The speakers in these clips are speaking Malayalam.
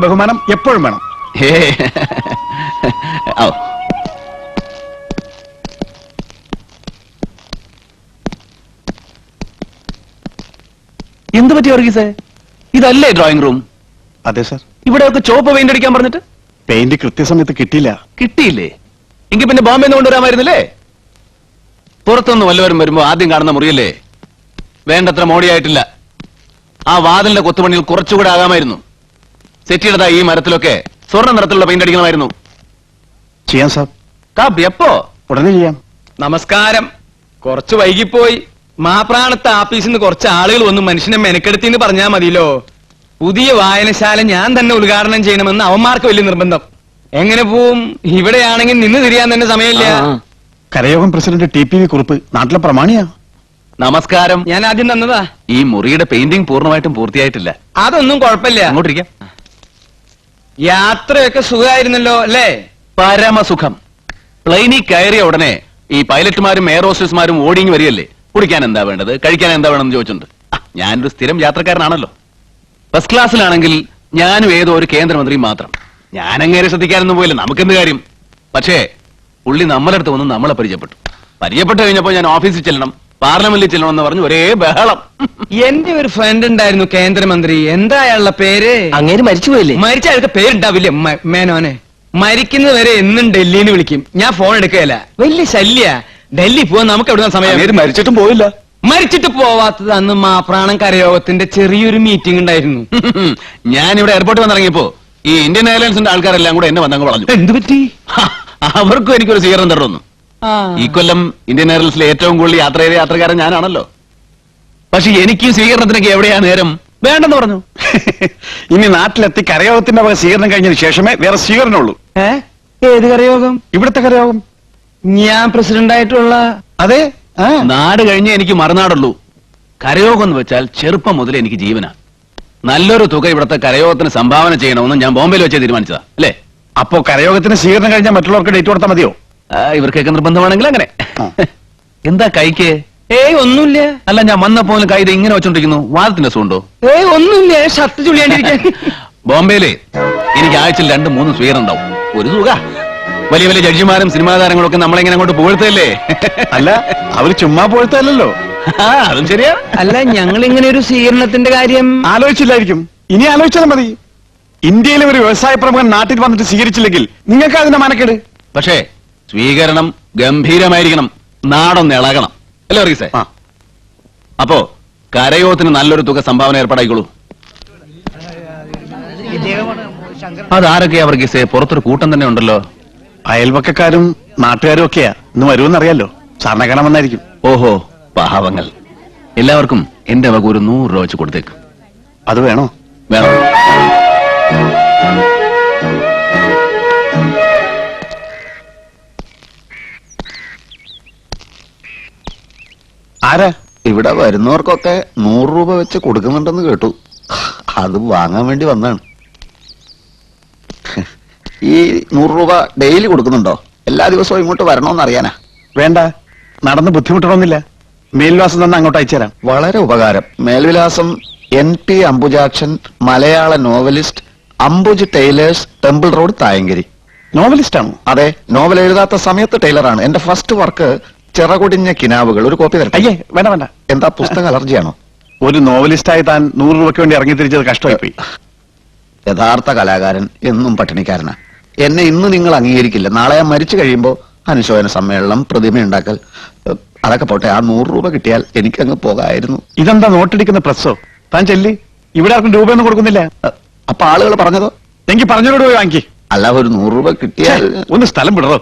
ബഹുമാനം എപ്പോഴും വേണം. എന്ത് പറ്റി വർഗീസേ? ഇതല്ലേ ഡ്രോയിങ് റൂം? അതെ സർ. ഇവിടെയൊക്കെ ചോപ്പ് പെയിന്റ് അടിക്കാൻ പറഞ്ഞിട്ട് പെയിന്റ് കൃത്യസമയത്ത് കിട്ടിയില്ല. കിട്ടിയില്ലേ? എങ്കിൽ പിന്നെ ബോംബെ നിന്ന് കൊണ്ടുവരാമായിരുന്നില്ലേ? പുറത്തുനിന്ന് വല്ലവരും വരുമ്പോ ആദ്യം കാണുന്ന മുറിയല്ലേ? വേണ്ടത്ര മോടിയായിട്ടില്ല. ആ വാതിലിന്റെ കൊത്തുപണിയിൽ കുറച്ചുകൂടെ ആകാമായിരുന്നു. സെറ്റിയുടെ ഈ മരത്തിലൊക്കെ സ്വർണ്ണ നിറത്തിലുള്ള പെയിന്റ് അടിക്കണമായിരുന്നു. ചെയ്യാം സാർ. കാപ്പി എപ്പോ? ഉടനെ ചെയ്യാം. നമസ്കാരം. കുറച്ച് വൈകിപ്പോയി. മാപ്രാണത്തെ ആഫീസിൽ നിന്ന് കുറച്ച് ആളുകൾ വന്നു മനുഷ്യനെ മെനക്കെടുത്തിന്ന് പറഞ്ഞാ മതിയല്ലോ. പുതിയ വായനശാല ഞാൻ തന്നെ ഉദ്ഘാടനം ചെയ്യണമെന്ന് അവന്മാർക്ക് വലിയ നിർബന്ധം. എങ്ങനെ പോവും? ഇവിടെയാണെങ്കിൽ നിന്ന് തിരിയാൻ തന്നെ സമയമില്ല. കരയോഗം പ്രസിഡന്റ് TPV കുറുപ്പ് നാട്ടിലെ പ്രമാണിയാ. നമസ്കാരം. ഞാൻ ആദ്യം തന്നതാ. ഈ മുറിയുടെ പെയിന്റിംഗ് പൂർണ്ണമായിട്ടും പൂർത്തിയായിട്ടില്ല. അതൊന്നും കുഴപ്പമില്ല. അങ്ങോട്ടിരിക്കാം. യാത്രയൊക്കെ സുഖമായിരുന്നല്ലോ അല്ലേ? പരമസുഖം. പ്ലെയിനിൽ കയറിയ ഉടനെ ഈ പൈലറ്റുമാരും എയർ ഹോസ്റ്റസ്മാരും ഓടിങ്ങി വരികയല്ലേ. കുടിക്കാൻ എന്താ വേണ്ടത്, കഴിക്കാൻ എന്താ വേണമെന്ന് ചോദിച്ചിട്ടുണ്ട്. ഞാനൊരു സ്ഥിരം യാത്രക്കാരനാണല്ലോ. ഫസ്റ്റ് ക്ലാസ്സിലാണെങ്കിൽ ഞാനും ഏതോ ഒരു കേന്ദ്രമന്ത്രിയും മാത്രം. ഞാനങ്ങേരെ ശ്രദ്ധിക്കാനൊന്നും പോയില്ല. നമുക്കെന്ത് കാര്യം? പക്ഷേ പുള്ളി നമ്മളടുത്ത് വന്ന് നമ്മളെ പരിചയപ്പെട്ട് കഴിഞ്ഞപ്പോ ഞാൻ ഓഫീസിൽ ചെല്ലണം, പാർലമെന്റിൽ ചെല്ലണം എന്ന് പറഞ്ഞു ഒരേ ബഹളം. എന്റെ ഒരു ഫ്രണ്ട് ഉണ്ടായിരുന്നു കേന്ദ്രമന്ത്രി. എന്താ അയാളുടെ പേര്? അങ്ങേര് മരിച്ചുപോയില്ലേ? മരിച്ച അയാൾക്ക് പേരുണ്ടാവില്ലേ? മേനോനെ. മരിക്കുന്നത് വരെ എന്നും ഡൽഹിന്ന് വിളിക്കും. ഞാൻ ഫോൺ എടുക്കുകയല്ല. വലിയ ശല്യ. ഡൽഹി പോവാൻ നമുക്ക് എവിടെ സമയം? മരിച്ചിട്ടും പോയില്ല. മരിച്ചിട്ട് പോവാത്തത് അന്ന് മാപ്രാണം കരയോഗത്തിന്റെ ചെറിയൊരു മീറ്റിംഗ് ഉണ്ടായിരുന്നു. ഞാനിവിടെ എയർപോർട്ടിൽ വന്നിറങ്ങിയപ്പോ ഈ ഇന്ത്യൻ എയർലൈൻസിന്റെ ആൾക്കാരെല്ലാം കൂടെ എന്നെ വന്നങ്ങ് പറഞ്ഞു. എന്ത് പറ്റി? അവർക്കും എനിക്കൊരു സ്വീകരണം തരുന്നു. ഈ കൊല്ലം ഇന്ത്യൻ എയർലൈൻസിലെ ഏറ്റവും കൂടുതൽ യാത്ര ചെയ്ത യാത്രക്കാരൻ ഞാനാണല്ലോ. പക്ഷെ എനിക്ക് സ്വീകരണത്തിനൊക്കെ എവിടെയാ നേരം? വേണ്ടെന്ന് പറഞ്ഞു. ഇനി നാട്ടിലെത്തി കരയോഗത്തിന്റെ വക സ്വീകരണം കഴിഞ്ഞതിന് ശേഷമേ വേറെ സ്വീകരണമുള്ളൂ. ഏത് കരയോഗം? ഇവിടുത്തെ കരയോഗം. ഞാൻ പ്രസിഡന്റ് ആയിട്ടുള്ള? അതെ. നാട് കഴിഞ്ഞേ എനിക്ക് മറുനാടുള്ളൂ. കരയോഗം എന്ന് വെച്ചാൽ ചെറുപ്പം മുതൽ എനിക്ക് ജീവനാ. നല്ലൊരു തുക ഇവിടുത്തെ കരയോഗത്തിന് സംഭാവന ചെയ്യണമെന്ന് ഞാൻ ബോംബെയിൽ വെച്ച് തീരുമാനിച്ചതാ. അല്ലേ? അപ്പോ കരയോഗത്തിന് സ്വീകരണം കഴിഞ്ഞാൽ മറ്റുള്ളവർക്ക് ഡേറ്റ് കൊടുത്താൽ മതിയോ? ഇവർക്കൊക്കെ നിർബന്ധമാണെങ്കിൽ അങ്ങനെ. എന്താ കൈക്ക്? ഒന്നുമില്ല. അല്ല, ഞാൻ വന്നപ്പോ കൈ ഇങ്ങനെ വെച്ചോണ്ടിരിക്കുന്നു. വാദത്തിന്റെ സുണ്ടോ? ഒന്നുമില്ല. ഷർട്ട് ചുളിയാണ്ടിരിക്കാൻ. ബോംബെയില് എനിക്ക് ആഴ്ചയിൽ 2-3 സ്വീകരണം ഉണ്ടാവും. ഒരു തുക. വലിയ വലിയ ജഡ്ജിമാരും സിനിമാ താരങ്ങളും ഒക്കെ നമ്മളെങ്ങനെ അങ്ങോട്ട് പുകഴ്ത്തല്ലേ? അല്ല, അവര് ചുമ്മാ പുകഴ്ത്തല്ലോ. അതും ശരിയാ. അല്ല, ഞങ്ങൾ ഇങ്ങനെ ഒരു സ്വീകരണത്തിന്റെ കാര്യം ആലോചിച്ചില്ലായിരിക്കും. ഇനി ആലോചിച്ചാലും മതി. ഇന്ത്യയിലെ ഒരു വ്യവസായ പ്രമുഖൻ നാട്ടിൽ വന്നിട്ട് സ്വീകരിച്ചില്ലെങ്കിൽ നിങ്ങൾക്ക് അതിന്റെ മനക്കേട്. പക്ഷേ സ്വീകരണം ഗംഭീരമായിരിക്കണം. നാടൊന്ന് ഇളകണം. അല്ലേ വർഗീസേ? അപ്പോ കരയോഗത്തിന് നല്ലൊരു തുക സംഭാവന ഏർപ്പാടായിക്കോളൂ. അതാരൊക്കെയാ വർഗീസേ? പുറത്തൊരു കൂട്ടം തന്നെ ഉണ്ടല്ലോ. അയൽവക്കക്കാരും നാട്ടുകാരും ഒക്കെയാ. ഇന്ന് വരുമെന്നറിയാലോ. സാറിനെ കാണാൻ വന്നായിരിക്കും. ഓഹോ, പാവങ്ങൾ. എല്ലാവർക്കും എന്റെ വക ഒരു 100 രൂപ വെച്ച് കൊടുത്തേക്ക്. അത് വേണോ? വേണം. ആരാ? ഇവിടെ വരുന്നവർക്കൊക്കെ 100 രൂപ വെച്ച് കൊടുക്കുന്നുണ്ടെന്ന് കേട്ടു. അത് വാങ്ങാൻ വേണ്ടി വന്നാണ്. ഈ 100 രൂപ ഡെയിലി കൊടുക്കുന്നുണ്ടോ? എല്ലാ ദിവസവും ഇങ്ങോട്ട് വരണമെന്ന് അറിയാനാ. വേണ്ട, നടന്ന് ബുദ്ധിമുട്ടണമെന്നില്ല. മേൽവിലാസം തന്നെ അങ്ങോട്ട് അയച്ചുതരാം. വളരെ ഉപകാരം. മേൽവിലാസം NP Ambujakshan, Malayala novelist, Ambuj tailors, temple road, Thayankari. Novelist ആണോ? അതെ, നോവൽ എഴുതാത്ത സമയത്ത് ടൈലറാണ്. എന്റെ ഫസ്റ്റ് വർക്ക് ചിറകൊടിഞ്ഞ കിനാവുകൾ. ഒരു കോപ്പി തരട്ടെ? അയ്യേ, വേണ്ട വേണ്ട. എന്താ, പുസ്തക അലർജിയാണോ? ഒരു നോവലിസ്റ്റായി താൻ 100 രൂപയ്ക്ക് വേണ്ടി ഇറങ്ങി തിരിച്ചത് കഷ്ടമായിപ്പോയി. യഥാർത്ഥ കലാകാരൻ എന്നും പട്ടിണിക്കാരനാ. എന്നെ ഇന്ന് നിങ്ങൾ അംഗീകരിക്കില്ല. നാളെ ഞാൻ മരിച്ചു കഴിയുമ്പോ അനുശോചന സമ്മേളനം, പ്രതിമയുണ്ടാക്കൽ, അതൊക്കെ പോട്ടെ. ആ 100 രൂപ കിട്ടിയാൽ എനിക്കങ്ങ് പോകായിരുന്നു. ഇതെന്താ നോട്ടടിക്കുന്ന പ്രസ്സോ? താൻ ചെല്ലി. ഇവിടെ ആർക്കും രൂപയൊന്നും കൊടുക്കുന്നില്ല. അപ്പൊ ആളുകൾ പറഞ്ഞതോ? എങ്കിൽ പറഞ്ഞോട് പോയി വാങ്ങി. അല്ല, ഒരു 100 രൂപ കിട്ടിയാൽ. ഒന്ന് സ്ഥലം വിടറോ.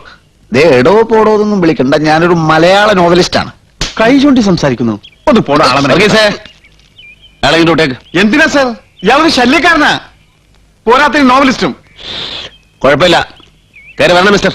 ദേ, എടോ പോടോ എന്നൊന്നും വിളിക്കണ്ട. ഞാനൊരു മലയാള നോവലിസ്റ്റ് ആണ്. കൈ ചൂണ്ടി സംസാരിക്കുന്നു. ഒന്ന് പോടോ വർഗീസേ, അയാളെ ഇങ്ങോട്ട് വിട്ടേക്ക്. എന്തിനാ സാർ? ഇയാളൊരു ശല്യക്കാരനാ. പോരാത്ത നോവലിസ്റ്റും. കുഴപ്പമില്ല. കയറി വരണം മിസ്റ്റർ.